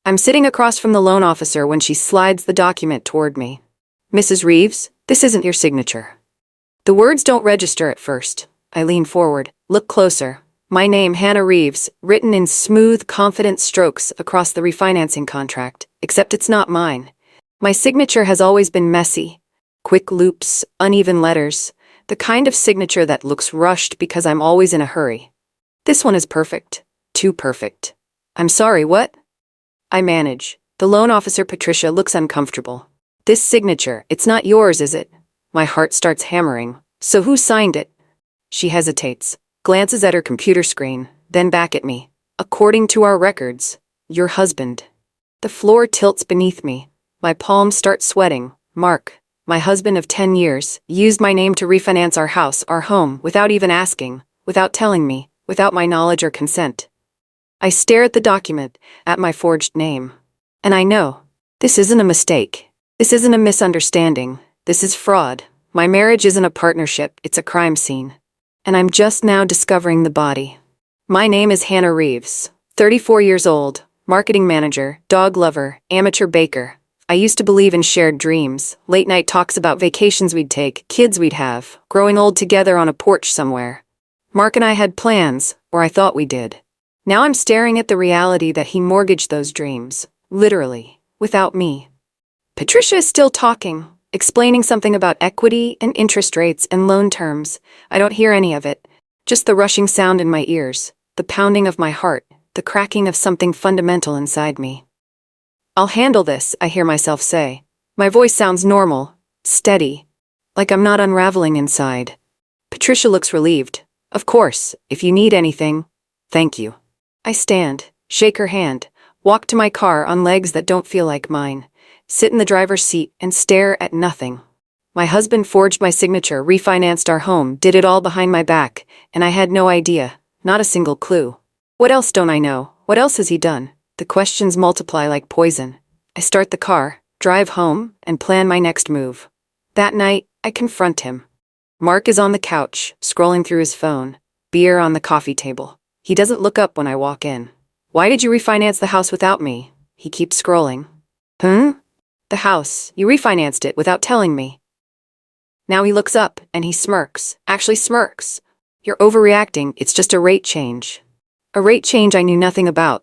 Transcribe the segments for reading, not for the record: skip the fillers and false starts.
I'm sitting across from the loan officer when she slides the document toward me. "Mrs. Reeves, this isn't your signature." The words don't register at first. I lean forward, look closer. My name, Hannah Reeves, written in smooth, confident strokes across the refinancing contract, except it's not mine. My signature has always been messy. Quick loops, uneven letters, the kind of signature that looks rushed because I'm always in a hurry. This one is perfect. Too perfect. "I'm sorry, what?" I manage. The loan officer, Patricia, looks uncomfortable. "This signature, it's not yours, is it?" My heart starts hammering. "So who signed it?" She hesitates, glances at her computer screen, then back at me. "According to our records, your husband." The floor tilts beneath me. My palms start sweating. "Mark, my husband of 10 years, used my name to refinance our house, our home, without even asking, without telling me, without my knowledge or consent." I stare at the document, at my forged name. And I know, this isn't a mistake. This isn't a misunderstanding. This is fraud. My marriage isn't a partnership, it's a crime scene. And I'm just now discovering the body. My name is Hannah Reeves, 34 years old, marketing manager, dog lover, amateur baker. I used to believe in shared dreams, late night talks about vacations we'd take, kids we'd have, growing old together on a porch somewhere. Mark and I had plans, or I thought we did. Now I'm staring at the reality that he mortgaged those dreams, literally, without me. Patricia is still talking, explaining something about equity and interest rates and loan terms. I don't hear any of it, just the rushing sound in my ears, the pounding of my heart, the cracking of something fundamental inside me. "I'll handle this," I hear myself say. My voice sounds normal, steady, like I'm not unraveling inside. Patricia looks relieved. "Of course, if you need anything, thank you." I stand, shake her hand, walk to my car on legs that don't feel like mine, sit in the driver's seat and stare at nothing. My husband forged my signature, refinanced our home, did it all behind my back, and I had no idea, not a single clue. What else don't I know? What else has he done? The questions multiply like poison. I start the car, drive home, and plan my next move. That night, I confront him. Mark is on the couch, scrolling through his phone, beer on the coffee table. He doesn't look up when I walk in. "Why did you refinance the house without me?" He keeps scrolling. "The house, you refinanced it without telling me." Now he looks up, and he smirks, actually smirks. "You're overreacting, it's just a rate change." A rate change I knew nothing about.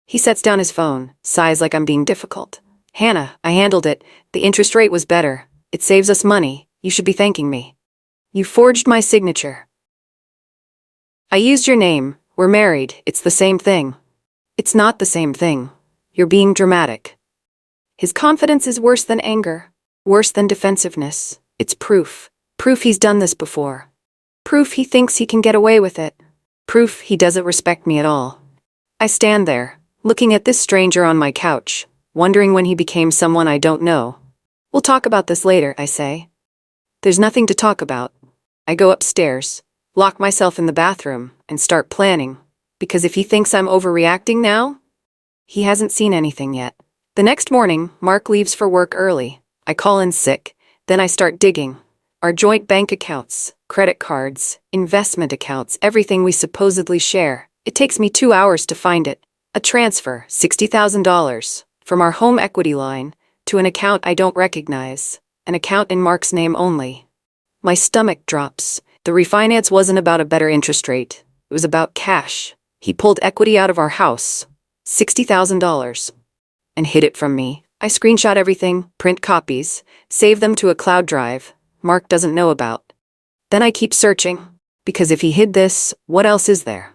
He sets down his phone, sighs like I'm being difficult. "Hannah, I handled it. The interest rate was better. It saves us money. You should be thanking me. You forged my signature. I used your name. We're married. It's the same thing." "It's not the same thing. You're being dramatic." His confidence is worse than anger, worse than defensiveness. It's proof. Proof he's done this before. Proof he thinks he can get away with it. Proof he doesn't respect me at all. I stand there, looking at this stranger on my couch, wondering when he became someone I don't know. "We'll talk about this later," I say. There's nothing to talk about. I go upstairs, lock myself in the bathroom, and start planning, because if he thinks I'm overreacting now, he hasn't seen anything yet. The next morning, Mark leaves for work early. I call in sick, then I start digging. Our joint bank accounts, credit cards, investment accounts, everything we supposedly share. It takes me 2 hours to find it. A transfer, $60,000, from our home equity line, to an account I don't recognize, an account in Mark's name only. My stomach drops. The refinance wasn't about a better interest rate. It was about cash. He pulled equity out of our house, $60,000, and hid it from me. I screenshot everything, print copies, save them to a cloud drive Mark doesn't know about. Then I keep searching, because if he hid this, what else is there?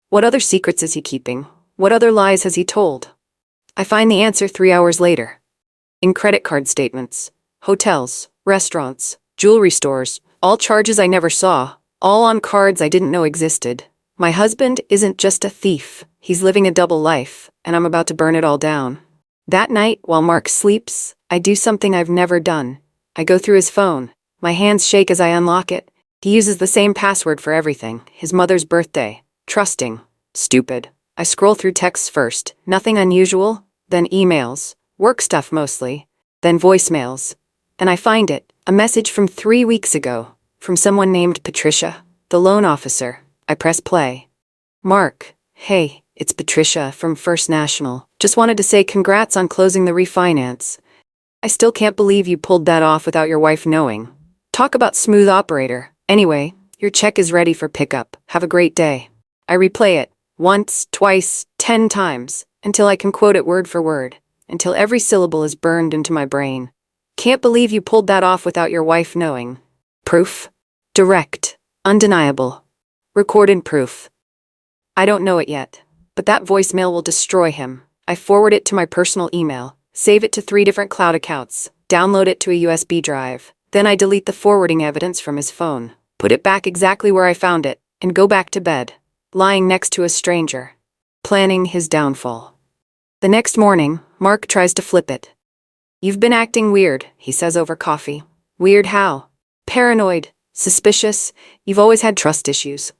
What other secrets is he keeping? What other lies has he told? I find the answer 3 hours later. In credit card statements, hotels, restaurants, jewelry stores, all charges I never saw, all on cards I didn't know existed. My husband isn't just a thief, he's living a double life, and I'm about to burn it all down. That night, while Mark sleeps, I do something I've never done. I go through his phone. My hands shake as I unlock it. He uses the same password for everything, his mother's birthday. Trusting. Stupid. I scroll through texts first, nothing unusual, then emails, work stuff mostly, then voicemails. And I find it, a message from 3 weeks ago, from someone named Patricia, the loan officer. I press play. "Mark, hey, It's Patricia from First National. Just wanted to say congrats on closing the refinance. I still can't believe you pulled that off without your wife knowing. Talk about smooth operator. Anyway, your check is ready for pickup. Have a great day. I replay it once, twice, 10 times, until I can quote it word for word, until every syllable is burned into my brain. Can't believe you pulled that off without your wife knowing. Proof? Direct. Undeniable. Recorded proof. I don't know it yet, but that voicemail will destroy him. I forward it to my personal email, save it to 3 different cloud accounts, download it to a USB drive. Then I delete the forwarding evidence from his phone, put it back exactly where I found it, and go back to bed, lying next to a stranger, planning his downfall. The next morning, Mark tries to flip it. You've been acting weird, he says over coffee. Weird how? Paranoid, suspicious, you've always had trust issues.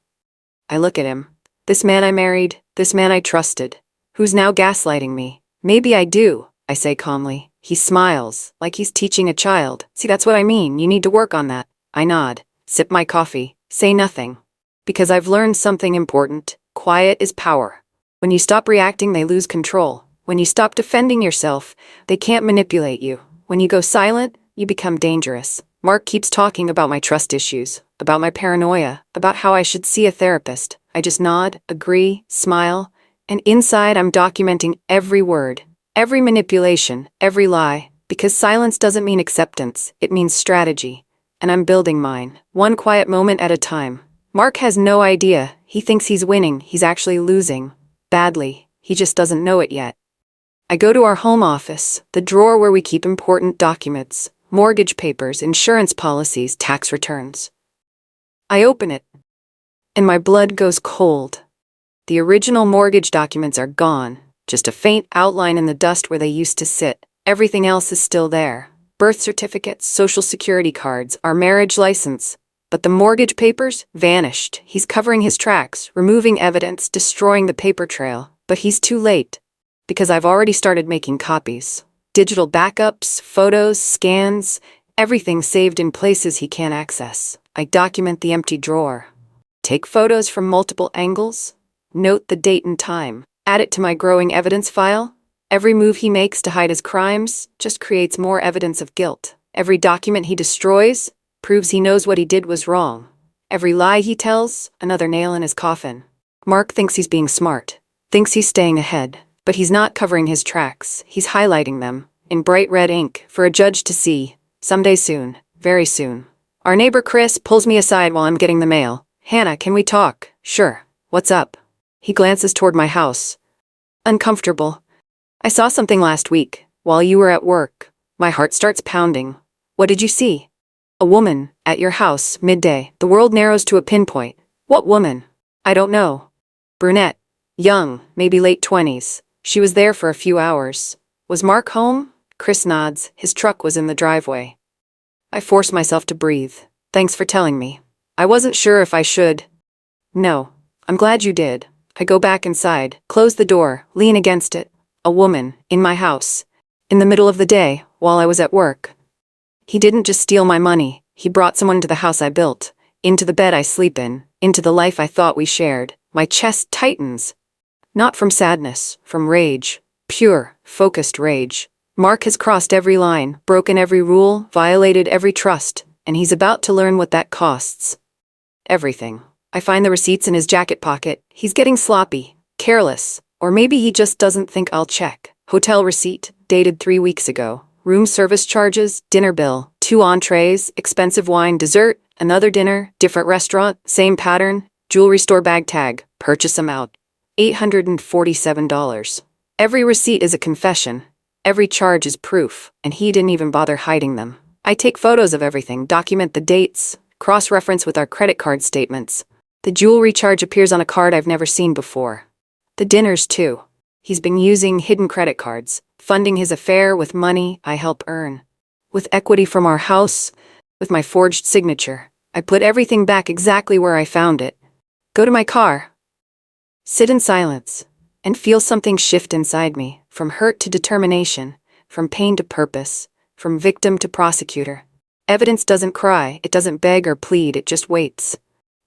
I look at him. This man I married, this man I trusted, who's now gaslighting me. Maybe I do, I say calmly. He smiles, like he's teaching a child. See, that's what I mean, you need to work on that. I nod, sip my coffee, say nothing. Because I've learned something important. Quiet is power. When you stop reacting, they lose control. When you stop defending yourself, they can't manipulate you. When you go silent, you become dangerous. Mark keeps talking about my trust issues, about my paranoia, about how I should see a therapist. I just nod, agree, smile, and inside I'm documenting every word, every manipulation, every lie, because silence doesn't mean acceptance, it means strategy. And I'm building mine, one quiet moment at a time. Mark has no idea. He thinks he's winning. He's actually losing. Badly. He just doesn't know it yet. I go to our home office, the drawer where we keep important documents, mortgage papers, insurance policies, tax returns. I open it, and my blood goes cold. The original mortgage documents are gone, just a faint outline in the dust where they used to sit. Everything else is still there. Birth certificates, social security cards, our marriage license. But the mortgage papers vanished. He's covering his tracks, removing evidence, destroying the paper trail. But he's too late, because I've already started making copies. Digital backups, photos, scans, everything saved in places he can't access. I document the empty drawer. Take photos from multiple angles. Note the date and time. Add it to my growing evidence file. Every move he makes to hide his crimes just creates more evidence of guilt. Every document he destroys proves he knows what he did was wrong. Every lie he tells, another nail in his coffin. Mark thinks he's being smart, thinks he's staying ahead, but he's not covering his tracks. He's highlighting them in bright red ink for a judge to see. Someday soon, very soon. Our neighbor Chris pulls me aside while I'm getting the mail. Hannah, can we talk? Sure. What's up? He glances toward my house. Uncomfortable. I saw something last week, while you were at work. My heart starts pounding. What did you see? A woman, at your house, midday. The world narrows to a pinpoint. What woman? I don't know. Brunette. Young, maybe late 20s. She was there for a few hours. Was Mark home? Chris nods. His truck was in the driveway. I force myself to breathe. Thanks for telling me. I wasn't sure if I should. No. I'm glad you did. I go back inside, close the door, lean against it. A woman, in my house. In the middle of the day, while I was at work. He didn't just steal my money, he brought someone to the house I built, into the bed I sleep in, into the life I thought we shared. My chest tightens. Not from sadness, from rage. Pure, focused rage. Mark has crossed every line, broken every rule, violated every trust, and he's about to learn what that costs. Everything. I find the receipts in his jacket pocket. He's getting sloppy, careless, or maybe he just doesn't think I'll check. Hotel receipt, dated 3 weeks ago. Room service charges, dinner bill, 2 entrees, expensive wine, dessert, another dinner, different restaurant, same pattern, jewelry store bag tag, purchase amount, $847. Every receipt is a confession. Every charge is proof, and he didn't even bother hiding them. I take photos of everything, document the dates, cross-reference with our credit card statements. The jewelry charge appears on a card I've never seen before. The dinners, too. He's been using hidden credit cards, funding his affair with money I help earn. With equity from our house, with my forged signature. I put everything back exactly where I found it. Go to my car. Sit in silence, and feel something shift inside me, from hurt to determination, from pain to purpose, from victim to prosecutor. Evidence doesn't cry, it doesn't beg or plead, it just waits.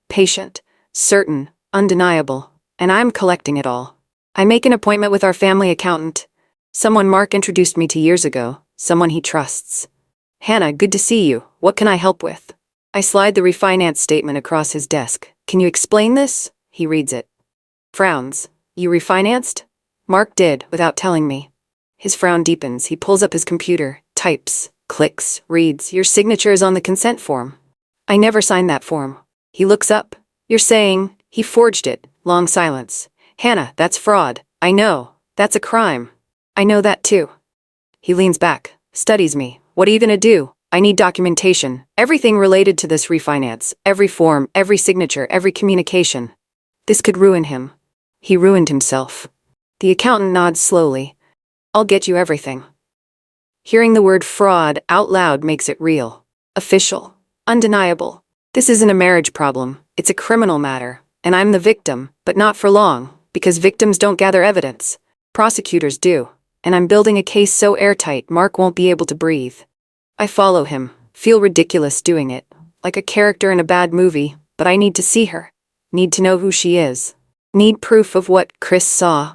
Patient, certain, undeniable, and I'm collecting it all. I make an appointment with our family accountant. Someone Mark introduced me to years ago, someone he trusts. Hannah, good to see you. What can I help with? I slide the refinance statement across his desk. Can you explain this? He reads it. Frowns. You refinanced? Mark did, without telling me. His frown deepens. He pulls up his computer, types, clicks, reads. Your signature is on the consent form. I never signed that form. He looks up. You're saying, he forged it. Long silence. Hannah, that's fraud. I know. That's a crime. I know that too. He leans back, studies me. What are you gonna do? I need documentation. Everything related to this refinance. Every form, every signature, every communication. This could ruin him. He ruined himself. The accountant nods slowly. I'll get you everything. Hearing the word fraud out loud makes it real. Official. Undeniable. This isn't a marriage problem. It's a criminal matter. And I'm the victim, but not for long, because victims don't gather evidence. Prosecutors do. And I'm building a case so airtight Mark won't be able to breathe. I follow him, feel ridiculous doing it, like a character in a bad movie, but I need to see her. Need to know who she is. Need proof of what Chris saw.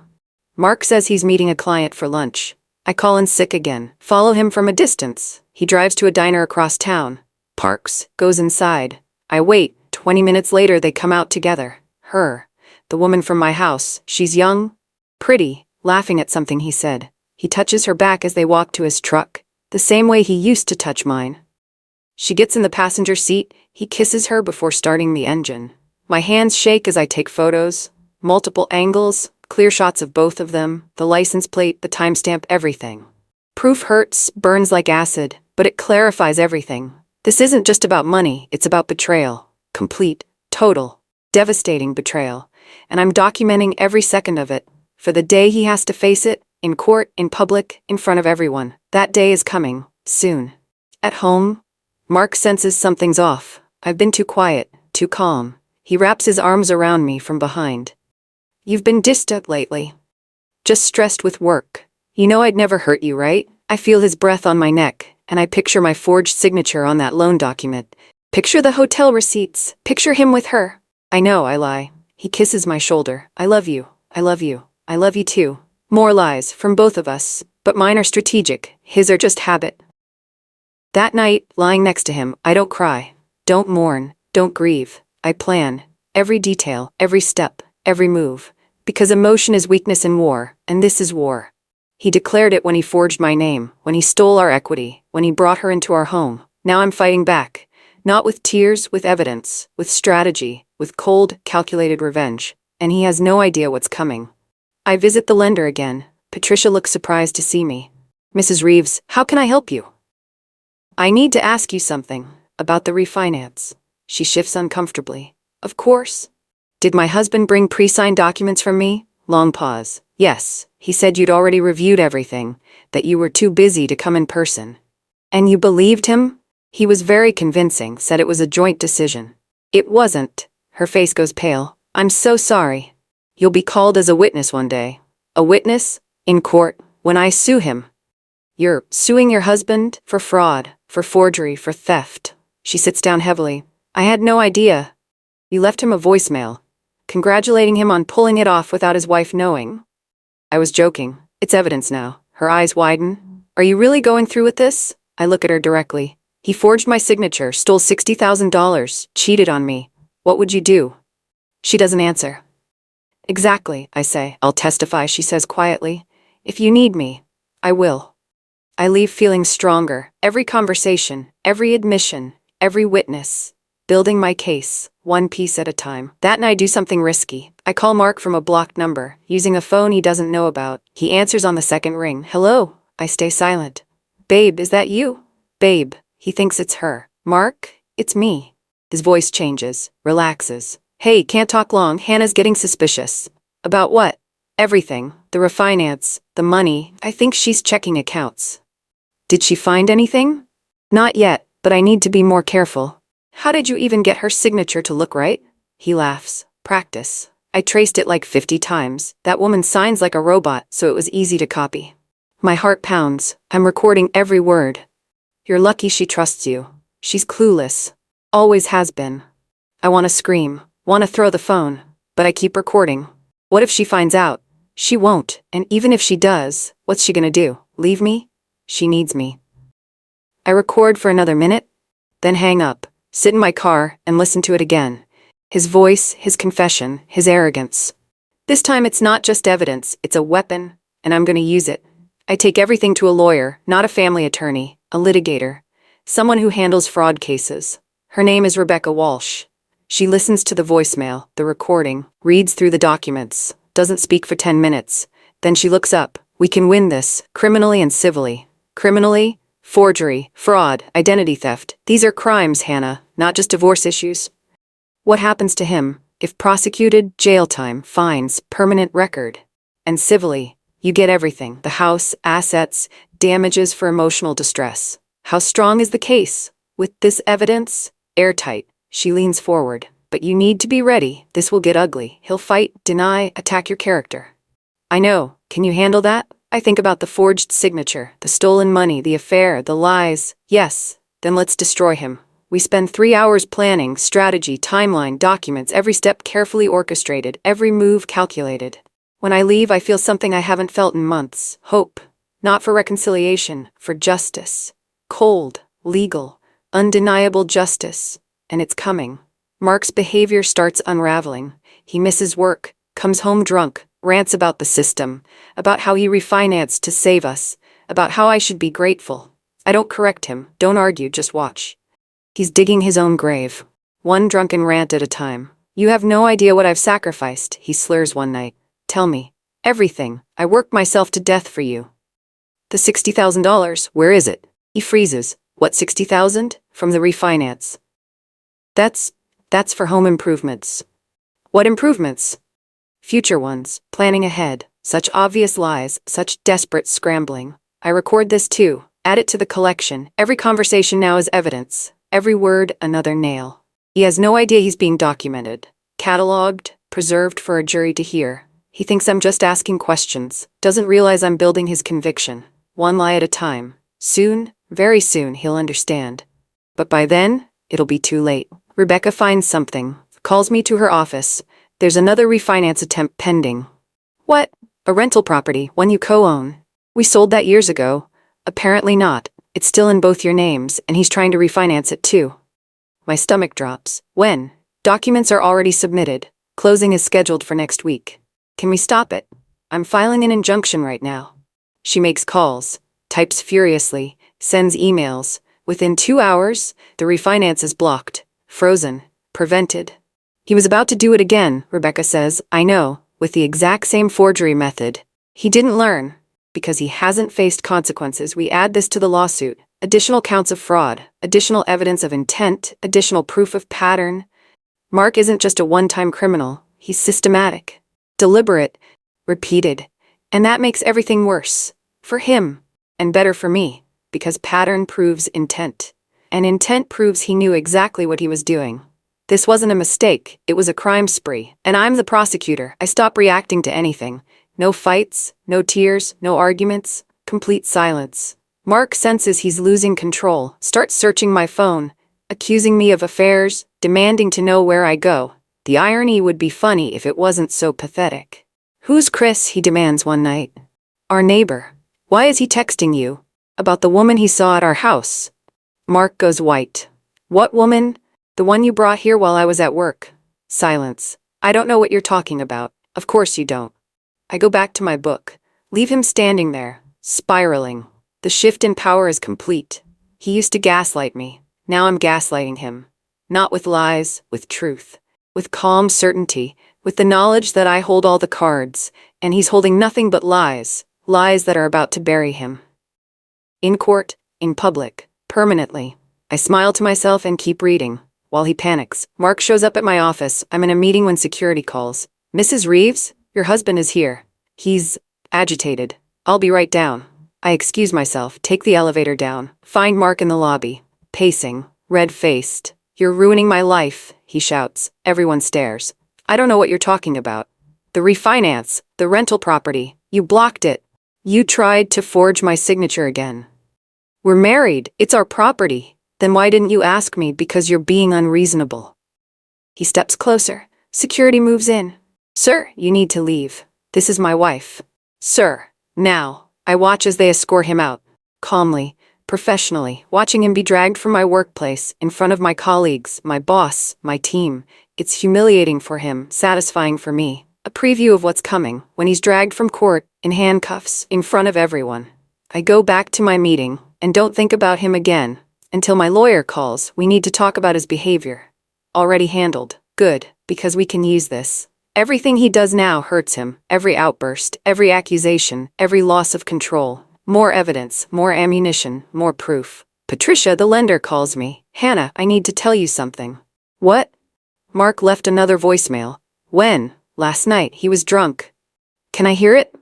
Mark says he's meeting a client for lunch. I call in sick again, follow him from a distance. He drives to a diner across town, parks, goes inside. I wait. 20 minutes later they come out together. Her, the woman from my house, she's young, pretty, laughing at something he said. He touches her back as they walk to his truck, the same way he used to touch mine. She gets in the passenger seat, he kisses her before starting the engine. My hands shake as I take photos, multiple angles, clear shots of both of them, the license plate, the timestamp, everything. Proof hurts, burns like acid, but it clarifies everything. This isn't just about money, it's about betrayal. Complete, total, devastating betrayal. And I'm documenting every second of it, for the day he has to face it, in court, in public, in front of everyone. That day is coming, soon. At home, Mark senses something's off. I've been too quiet, too calm. He wraps his arms around me from behind. You've been distant lately. Just stressed with work. You know I'd never hurt you, right? I feel his breath on my neck, and I picture my forged signature on that loan document. Picture the hotel receipts. Picture him with her. I know, I lie. He kisses my shoulder. I love you. I love you. I love you too. More lies, from both of us, but mine are strategic. His are just habit. That night, lying next to him, I don't cry. Don't mourn. Don't grieve. I plan. Every detail, every step, every move. Because emotion is weakness in war, and this is war. He declared it when he forged my name, when he stole our equity, when he brought her into our home. Now I'm fighting back. Not with tears, with evidence, with strategy, with cold, calculated revenge. And he has no idea what's coming. I visit the lender again. Patricia looks surprised to see me. Mrs. Reeves, how can I help you? I need to ask you something about the refinance. She shifts uncomfortably. Of course. Did my husband bring pre-signed documents from me? Long pause. Yes, he said you'd already reviewed everything, that you were too busy to come in person. And you believed him? He was very convincing, said it was a joint decision. It wasn't. Her face goes pale. I'm so sorry. You'll be called as a witness one day. A witness? In court, when I sue him. You're suing your husband? For fraud, for forgery, for theft. She sits down heavily. I had no idea. You left him a voicemail, congratulating him on pulling it off without his wife knowing. I was joking. It's evidence now. Her eyes widen. Are you really going through with this? I look at her directly. He forged my signature, stole $60,000, cheated on me. What would you do? She doesn't answer. Exactly, I say. I'll testify, she says quietly. If you need me, I will. I leave feeling stronger. Every conversation, every admission, every witness. Building my case, one piece at a time. That night I do something risky. I call Mark from a blocked number, using a phone he doesn't know about. He answers on the second ring. Hello? I stay silent. Babe, is that you? Babe. He thinks it's her. Mark? It's me. His voice changes, relaxes. Hey, can't talk long. Hannah's getting suspicious. About what? Everything. The refinance, the money. I think she's checking accounts. Did she find anything? Not yet, but I need to be more careful. How did you even get her signature to look right? He laughs. Practice. I traced it like 50 times. That woman signs like a robot, so it was easy to copy. My heart pounds. I'm recording every word. You're lucky she trusts you. She's clueless. Always has been. I want to scream. Want to throw the phone. But I keep recording. What if she finds out? She won't, and even if she does, what's she gonna do? Leave me? She needs me. I record for another minute, then hang up, sit in my car, and listen to it again. His voice, his confession, his arrogance. This time it's not just evidence, it's a weapon, and I'm gonna use it. I take everything to a lawyer, not a family attorney, a litigator, someone who handles fraud cases. Her name is Rebecca Walsh. She listens to the voicemail, the recording, reads through the documents, doesn't speak for 10 minutes. Then she looks up. We can win this, criminally and civilly. Criminally, forgery, fraud, identity theft. These are crimes, Hannah, not just divorce issues. What happens to him? If prosecuted, jail time, fines, permanent record. And civilly, you get everything: the house, assets, damages for emotional distress. How strong is the case? With this evidence? Airtight. She leans forward. But you need to be ready. This will get ugly. He'll fight, deny, attack your character. I know. Can you handle that? I think about the forged signature, the stolen money, the affair, the lies. Yes. Then let's destroy him. We spend 3 hours planning, strategy, timeline, documents, every step carefully orchestrated, every move calculated. When I leave, I feel something I haven't felt in months. Hope. Not for reconciliation, for justice. Cold, legal, undeniable justice. And it's coming. Mark's behavior starts unraveling. He misses work, comes home drunk, rants about the system, about how he refinanced to save us, about how I should be grateful. I don't correct him, don't argue, just watch. He's digging his own grave. One drunken rant at a time. You have no idea what I've sacrificed, he slurs one night. Tell me. Everything. I worked myself to death for you. The $60,000, where is it? He freezes. What, $60,000? From the refinance. That's for home improvements. What improvements? Future ones, planning ahead. Such obvious lies, such desperate scrambling. I record this too. Add it to the collection. Every conversation now is evidence. Every word, another nail. He has no idea he's being documented, cataloged, preserved for a jury to hear. He thinks I'm just asking questions, doesn't realize I'm building his conviction, one lie at a time. Soon, very soon, he'll understand. But by then, it'll be too late. Rebecca finds something, calls me to her office. There's another refinance attempt pending. What? A rental property, one you co-own. We sold that years ago. Apparently not. It's still in both your names, and he's trying to refinance it too. My stomach drops. When? Documents are already submitted. Closing is scheduled for next week. Can we stop it? I'm filing an injunction right now. She makes calls, types furiously, sends emails. Within 2 hours, the refinance is blocked, frozen, prevented. He was about to do it again, Rebecca says, I know, with the exact same forgery method. He didn't learn. Because he hasn't faced consequences, we add this to the lawsuit. Additional counts of fraud, additional evidence of intent, additional proof of pattern. Mark isn't just a one-time criminal. He's systematic, deliberate, repeated. And that makes everything worse. For him. And better for me. Because pattern proves intent. And intent proves he knew exactly what he was doing. This wasn't a mistake, it was a crime spree. And I'm the prosecutor. I stop reacting to anything. No fights, no tears, no arguments, complete silence. Mark senses he's losing control, starts searching my phone, accusing me of affairs, demanding to know where I go. The irony would be funny if it wasn't so pathetic. Who's Chris? He demands one night. Our neighbor. Why is he texting you? About the woman he saw at our house. Mark goes white. What woman? The one you brought here while I was at work. Silence. I don't know what you're talking about. Of course you don't. I go back to my book. Leave him standing there, spiraling. The shift in power is complete. He used to gaslight me. Now I'm gaslighting him. Not with lies, with truth. With calm certainty, with the knowledge that I hold all the cards, and he's holding nothing but lies, lies that are about to bury him. In court, in public, permanently. I smile to myself and keep reading, while he panics. Mark shows up at my office. I'm in a meeting when security calls. Mrs. Reeves? Your husband is here. He's agitated. I'll be right down. I excuse myself, take the elevator down, find Mark in the lobby, pacing, red-faced. You're ruining my life, he shouts. Everyone stares. I don't know what you're talking about. The refinance, the rental property, you blocked it. You tried to forge my signature again. We're married, it's our property. Then why didn't you ask me? Because you're being unreasonable. He steps closer. Security moves in. Sir, you need to leave. This is my wife. Sir. Now, I watch as they escort him out. Calmly, professionally, watching him be dragged from my workplace, in front of my colleagues, my boss, my team. It's humiliating for him, satisfying for me. A preview of what's coming, when he's dragged from court, in handcuffs, in front of everyone. I go back to my meeting, and don't think about him again. Until my lawyer calls, we need to talk about his behavior. Already handled. Good, because we can use this. Everything he does now hurts him. Every outburst, every accusation, every loss of control. More evidence, more ammunition, more proof. Patricia, the lender, calls me. Hannah, I need to tell you something. What? Mark left another voicemail. When? Last night, he was drunk. Can I hear it?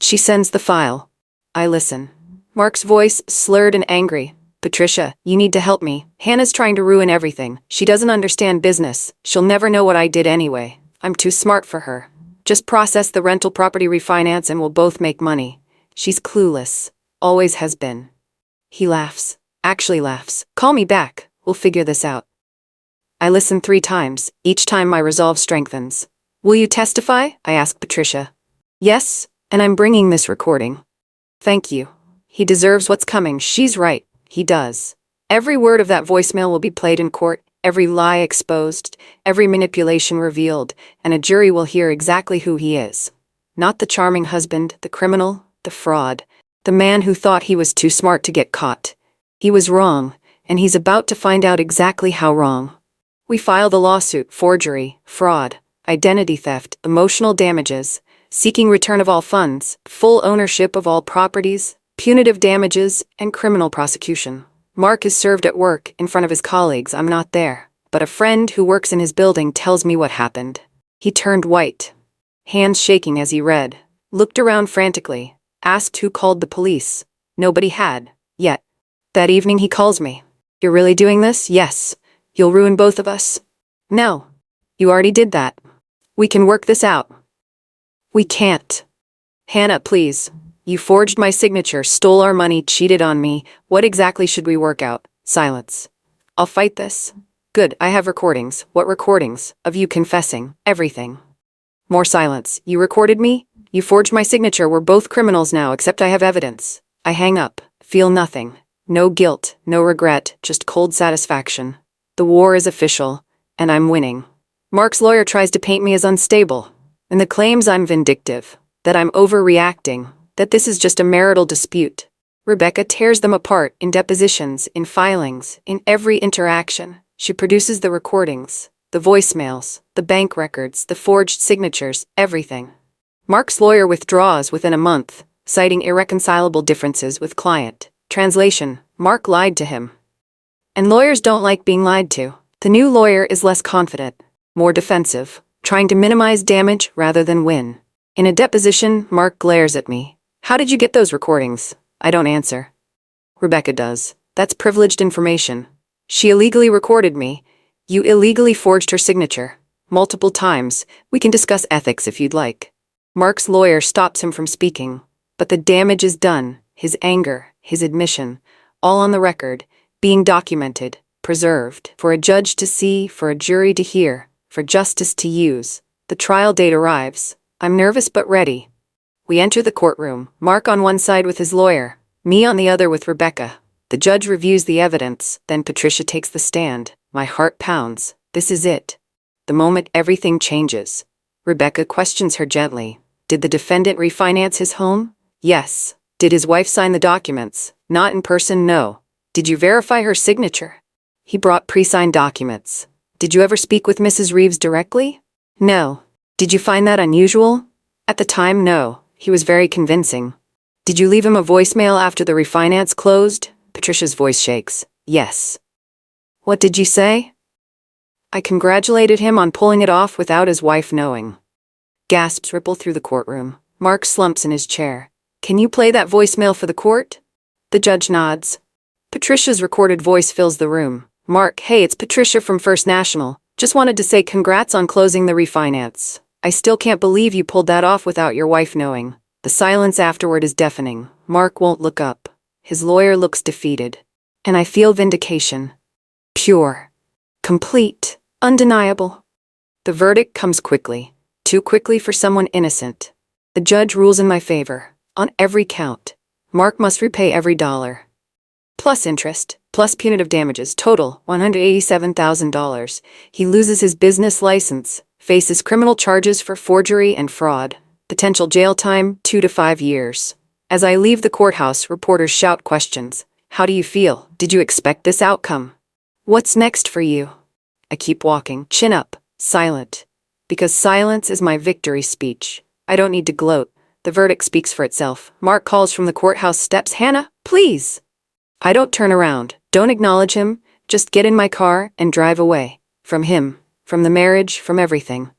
She sends the file. I listen. Mark's voice, slurred and angry. Patricia, you need to help me. Hannah's trying to ruin everything. She doesn't understand business. She'll never know what I did anyway. I'm too smart for her. Just process the rental property refinance and we'll both make money. She's clueless. Always has been. He laughs. Actually laughs. Call me back. We'll figure this out. I listen 3 times. Each time my resolve strengthens. Will you testify? I ask Patricia. Yes, and I'm bringing this recording. Thank you. He deserves what's coming. She's right. He does. Every word of that voicemail will be played in court, every lie exposed, every manipulation revealed, and a jury will hear exactly who he is. Not the charming husband, the criminal, the fraud, the man who thought he was too smart to get caught. He was wrong, and he's about to find out exactly how wrong. We file the lawsuit: forgery, fraud, identity theft, emotional damages, seeking return of all funds, full ownership of all properties, punitive damages, and criminal prosecution. Mark is served at work, in front of his colleagues. I'm not there, but a friend who works in his building tells me what happened. He turned white, hands shaking as he read, looked around frantically, asked who called the police. Nobody had, yet. That evening he calls me. You're really doing this? Yes. You'll ruin both of us? No. You already did that. We can work this out. We can't. Hannah, please. You forged my signature, stole our money, cheated on me. What exactly should we work out? Silence. I'll fight this. Good, I have recordings. What recordings? Of you confessing. Everything. More silence. You recorded me? You forged my signature. We're both criminals now, except I have evidence. I hang up. Feel nothing. No guilt, no regret, just cold satisfaction. The war is official, and I'm winning. Mark's lawyer tries to paint me as unstable, and the claims I'm vindictive, that I'm overreacting, that this is just a marital dispute. Rebecca tears them apart in depositions, in filings, in every interaction. She produces the recordings, the voicemails, the bank records, the forged signatures, everything. Mark's lawyer withdraws within a month, citing irreconcilable differences with client. Translation: Mark lied to him. And lawyers don't like being lied to. The new lawyer is less confident, more defensive, trying to minimize damage rather than win. In a deposition, Mark glares at me. How did you get those recordings? I don't answer. Rebecca does. That's privileged information. She illegally recorded me. You illegally forged her signature. Multiple times. We can discuss ethics if you'd like. Mark's lawyer stops him from speaking. But the damage is done. His anger, his admission, all on the record, being documented, preserved, for a judge to see, for a jury to hear, for justice to use. The trial date arrives. I'm nervous but ready. We enter the courtroom, Mark on one side with his lawyer, me on the other with Rebecca. The judge reviews the evidence, then Patricia takes the stand. My heart pounds. This is it. The moment everything changes. Rebecca questions her gently. Did the defendant refinance his home? Yes. Did his wife sign the documents? Not in person, no. Did you verify her signature? He brought pre-signed documents. Did you ever speak with Mrs. Reeves directly? No. Did you find that unusual? At the time, no. He was very convincing. Did you leave him a voicemail after the refinance closed? Patricia's voice shakes. Yes. What did you say? I congratulated him on pulling it off without his wife knowing. Gasps ripple through the courtroom. Mark slumps in his chair. Can you play that voicemail for the court? The judge nods. Patricia's recorded voice fills the room. Mark, hey, it's Patricia from First National. Just wanted to say congrats on closing the refinance. I still can't believe you pulled that off without your wife knowing. The silence afterward is deafening. Mark won't look up. His lawyer looks defeated. And I feel vindication. Pure. Complete. Undeniable. The verdict comes quickly. Too quickly for someone innocent. The judge rules in my favor, on every count. Mark must repay every dollar. Plus interest, plus punitive damages, total $187,000. He loses his business license, faces criminal charges for forgery and fraud. Potential jail time, 2 to 5 years. As I leave the courthouse, reporters shout questions. How do you feel? Did you expect this outcome? What's next for you? I keep walking, chin up, silent. Because silence is my victory speech. I don't need to gloat. The verdict speaks for itself. Mark calls from the courthouse steps. Hannah, please. I don't turn around, don't acknowledge him, just get in my car and drive away. From him, from the marriage, from everything.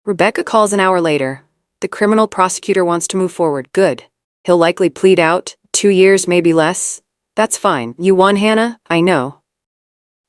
Rebecca calls an hour later. The criminal prosecutor wants to move forward. Good. He'll likely plead out, 2 years, maybe less. That's fine. You won, Hannah, I know.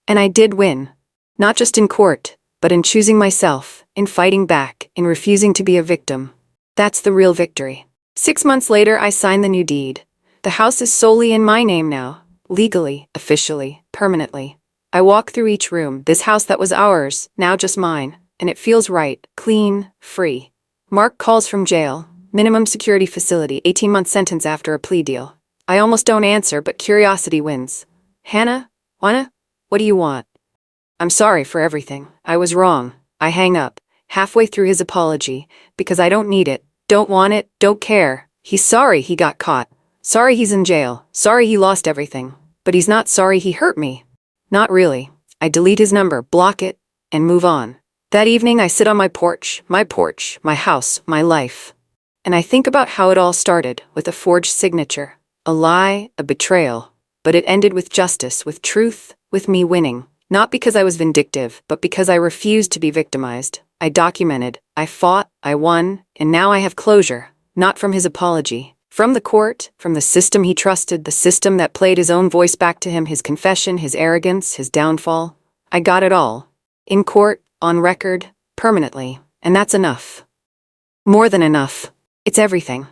And I did win. Not just in court, but in choosing myself, in fighting back, in refusing to be a victim. That's the real victory. 6 months later, I sign the new deed. The house is solely in my name now, legally, officially, permanently. I walk through each room, this house that was ours, now just mine, and it feels right, clean, free. Mark calls from jail, minimum security facility, 18-month sentence after a plea deal. I almost don't answer, but curiosity wins. Hannah, what do you want? I'm sorry for everything. I was wrong. I hang up, halfway through his apology, because I don't need it, don't want it, don't care. He's sorry he got caught. Sorry he's in jail. Sorry he lost everything. But he's not sorry he hurt me. Not really. I delete his number, block it, and move on. That evening I sit on my porch, my house, my life. And I think about how it all started, with a forged signature. A lie, a betrayal. But it ended with justice, with truth, with me winning. Not because I was vindictive, but because I refused to be victimized. I documented, I fought, I won, and now I have closure. Not from his apology. From the court, from the system he trusted, the system that played his own voice back to him, his confession, his arrogance, his downfall. I got it all. In court, on record, permanently. And that's enough. More than enough. It's everything.